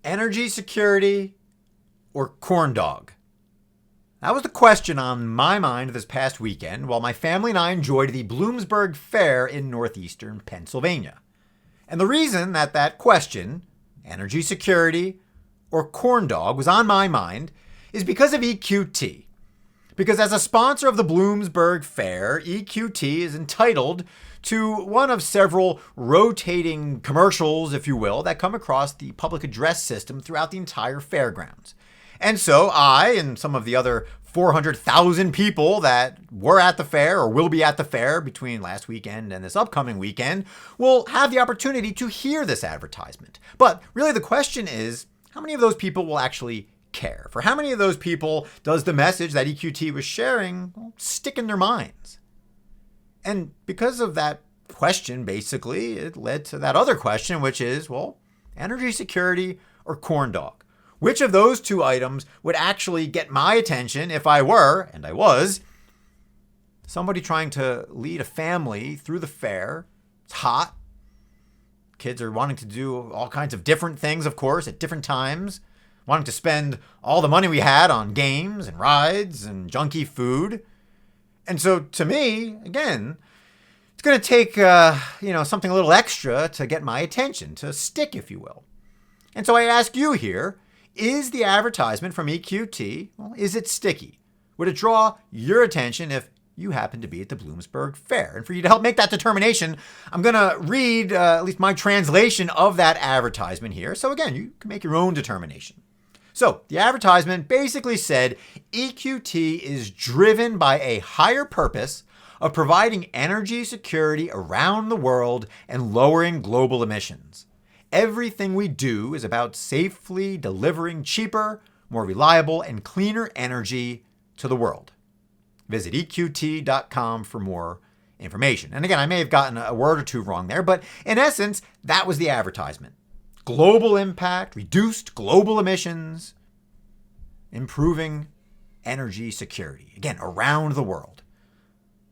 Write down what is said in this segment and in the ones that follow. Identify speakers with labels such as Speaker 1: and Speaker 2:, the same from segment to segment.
Speaker 1: Energy security or corn dog? That was the question on my mind this past weekend while my family and I enjoyed the Bloomsburg Fair in northeastern Pennsylvania. And the reason that question, energy security or corn dog, was on my mind is because of EQT. Because as a sponsor of the Bloomsburg Fair, EQT is entitled to one of several rotating commercials, if you will, that come across the public address system throughout the entire fairgrounds. And so I and some of the other 400,000 people that were at the fair or will be at the fair between last weekend and this upcoming weekend will have the opportunity to hear this advertisement. But really the question is, how many of those people will actually care? For how many of those people does the message that EQT was sharing stick in their minds? And because of that question, basically, it led to that other question, which is, energy security or corn dog? Which of those two items would actually get my attention if I were, and I was, somebody trying to lead a family through the fair? It's hot. Kids are wanting to do all kinds of different things, of course, at different times. Wanting to spend all the money we had on games and rides and junky food. And so to me, again, it's going to take, something a little extra to get my attention, to stick, if you will. And so I ask you here, is the advertisement from EQT, is it sticky? Would it draw your attention if you happen to be at the Bloomsburg Fair? And for you to help make that determination, I'm going to read at least my translation of that advertisement here. So again, you can make your own determination. So the advertisement basically said EQT is driven by a higher purpose of providing energy security around the world and lowering global emissions. Everything we do is about safely delivering cheaper, more reliable, and cleaner energy to the world. Visit EQT.com for more information. And again, I may have gotten a word or two wrong there, but in essence, that was the advertisement. Global impact, reduced global emissions, improving energy security, again, around the world.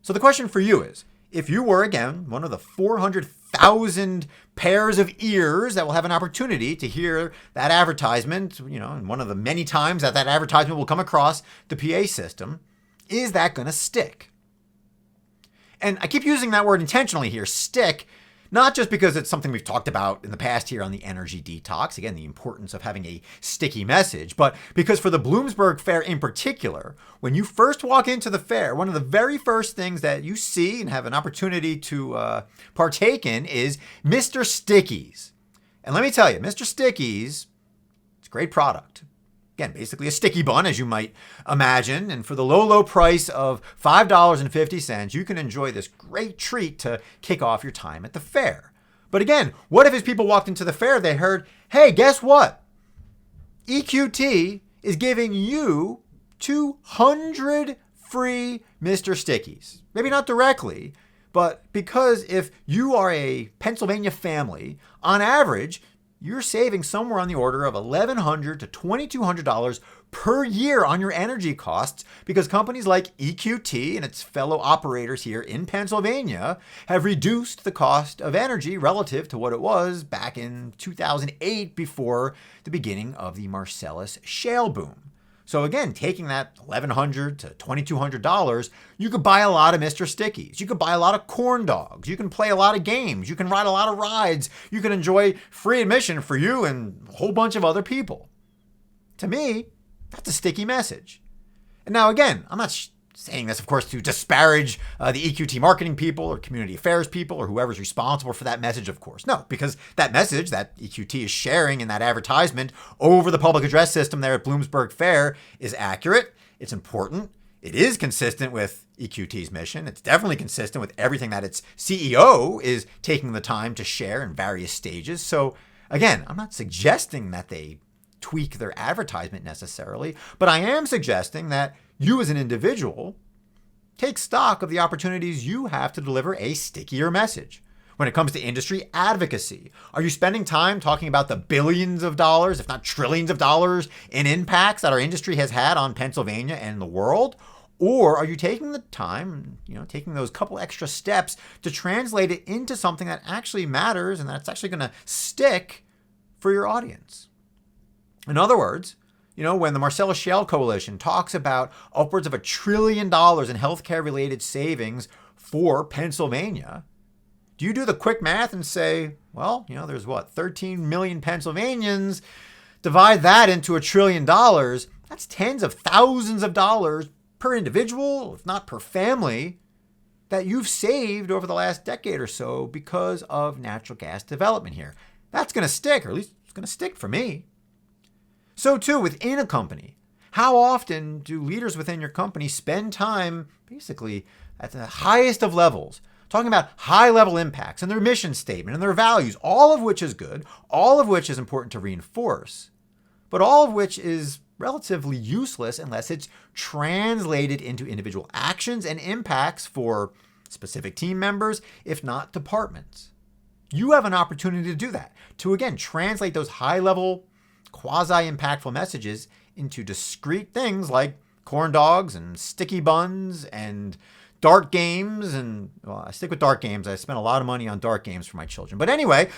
Speaker 1: So the question for you is, if you were, again, one of the 400,000 pairs of ears that will have an opportunity to hear that advertisement, and one of the many times that advertisement will come across the PA system, is that going to stick? And I keep using that word intentionally here, stick, not just because it's something we've talked about in the past here on the Energy Detox, again, the importance of having a sticky message, but because for the Bloomsburg Fair in particular, when you first walk into the fair, one of the very first things that you see and have an opportunity to partake in is Mr. Stickies. And let me tell you, Mr. Stickies, it's a great product. Again, basically a sticky bun, as you might imagine. And for the low, low price of $5.50, you can enjoy this great treat to kick off your time at the fair. But again, what if as people walked into the fair, they heard, hey, guess what? EQT is giving you 200 free Mr. Stickies. Maybe not directly, but because if you are a Pennsylvania family, on average, you're saving somewhere on the order of $1,100 to $2,200 per year on your energy costs because companies like EQT and its fellow operators here in Pennsylvania have reduced the cost of energy relative to what it was back in 2008 before the beginning of the Marcellus shale boom. So again, taking that $1,100 to $2,200, you could buy a lot of Mr. Stickies. You could buy a lot of corn dogs. You can play a lot of games. You can ride a lot of rides. You can enjoy free admission for you and a whole bunch of other people. To me, that's a sticky message. And now again, I'm not saying this, of course, to disparage the EQT marketing people or community affairs people or whoever's responsible for that message, of course. No, because that message that EQT is sharing in that advertisement over the public address system there at Bloomsburg Fair is accurate. It's important. It is consistent with EQT's mission. It's definitely consistent with everything that its CEO is taking the time to share in various stages. So again, I'm not suggesting that they tweak their advertisement necessarily, but I am suggesting that you as an individual take stock of the opportunities you have to deliver a stickier message. When it comes to industry advocacy, are you spending time talking about the billions of dollars, if not trillions of dollars, in impacts that our industry has had on Pennsylvania and the world? Or are you taking the time, taking those couple extra steps to translate it into something that actually matters and that's actually going to stick for your audience? In other words, when the Marcellus Shale Coalition talks about upwards of $1 trillion in healthcare-related savings for Pennsylvania, do you do the quick math and say, well, there's 13 million Pennsylvanians, divide that into $1 trillion, that's tens of thousands of dollars per individual, if not per family, that you've saved over the last decade or so because of natural gas development here. That's going to stick, or at least it's going to stick for me. So too, within a company, how often do leaders within your company spend time basically at the highest of levels, talking about high-level impacts and their mission statement and their values, all of which is good, all of which is important to reinforce, but all of which is relatively useless unless it's translated into individual actions and impacts for specific team members, if not departments. You have an opportunity to do that, to again translate those high-level, quasi-impactful messages into discrete things like corn dogs and sticky buns and dart games. And well, I stick with dart games. I spent a lot of money on dart games for my children. But anyway,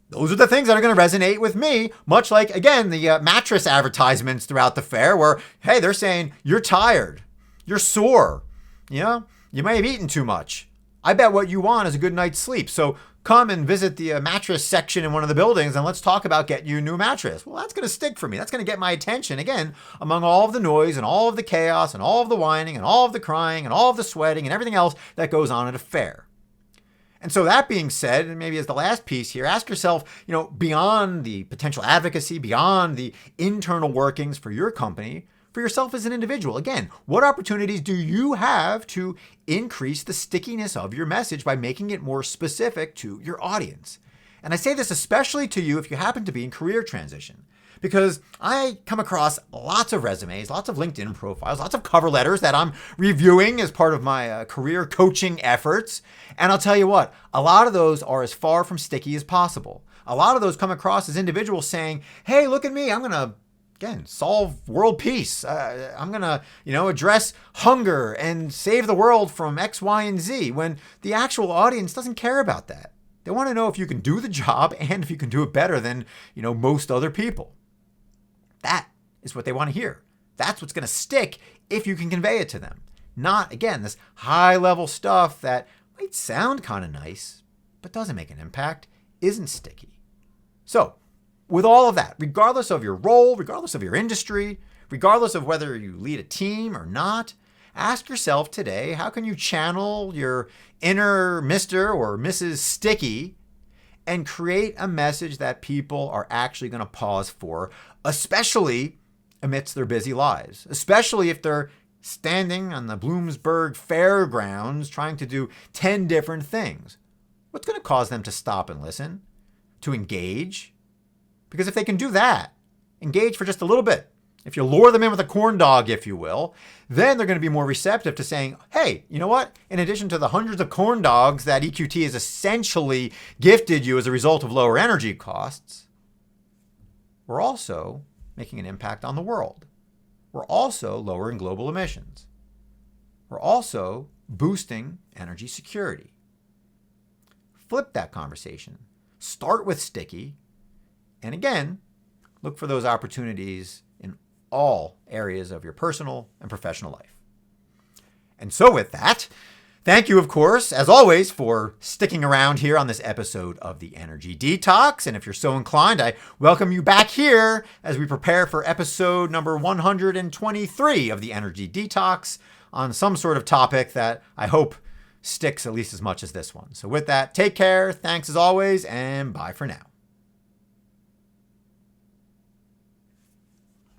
Speaker 1: those are the things that are going to resonate with me, much like, again, the mattress advertisements throughout the fair where, hey, they're saying, you're tired, you're sore, you may have eaten too much. I bet what you want is a good night's sleep. So come and visit the mattress section in one of the buildings and let's talk about getting you a new mattress. Well, that's going to stick for me. That's going to get my attention, again, among all of the noise and all of the chaos and all of the whining and all of the crying and all of the sweating and everything else that goes on at a fair. And so that being said, and maybe as the last piece here, ask yourself, beyond the potential advocacy, beyond the internal workings for your company, for yourself as an individual, again, what opportunities do you have to increase the stickiness of your message by making it more specific to your audience? And I say this especially to you if you happen to be in career transition, because I come across lots of resumes, lots of LinkedIn profiles, lots of cover letters that I'm reviewing as part of my career coaching efforts. And I'll tell you what, a lot of those are as far from sticky as possible. A lot of those come across as individuals saying, hey, look at me, I'm going to solve world peace. I'm going to, address hunger and save the world from X, Y, and Z, when the actual audience doesn't care about that. They want to know if you can do the job and if you can do it better than, most other people. That is what they want to hear. That's what's going to stick if you can convey it to them. Not, again, this high-level stuff that might sound kind of nice, but doesn't make an impact, isn't sticky. So, with all of that, regardless of your role, regardless of your industry, regardless of whether you lead a team or not, ask yourself today, how can you channel your inner Mr. or Mrs. Sticky and create a message that people are actually going to pause for, especially amidst their busy lives, especially if they're standing on the Bloomsburg Fair grounds trying to do 10 different things? What's going to cause them to stop and listen, to engage? Because if they can do that, engage for just a little bit, if you lure them in with a corn dog, if you will, then they're going to be more receptive to saying, hey, you know what? In addition to the hundreds of corn dogs that EQT has essentially gifted you as a result of lower energy costs, we're also making an impact on the world. We're also lowering global emissions. We're also boosting energy security. Flip that conversation. Start with sticky. And again, look for those opportunities in all areas of your personal and professional life. And so with that, thank you, of course, as always, for sticking around here on this episode of the Energy Detox. And if you're so inclined, I welcome you back here as we prepare for episode number 123 of the Energy Detox on some sort of topic that I hope sticks at least as much as this one. So with that, take care. Thanks as always, and bye for now.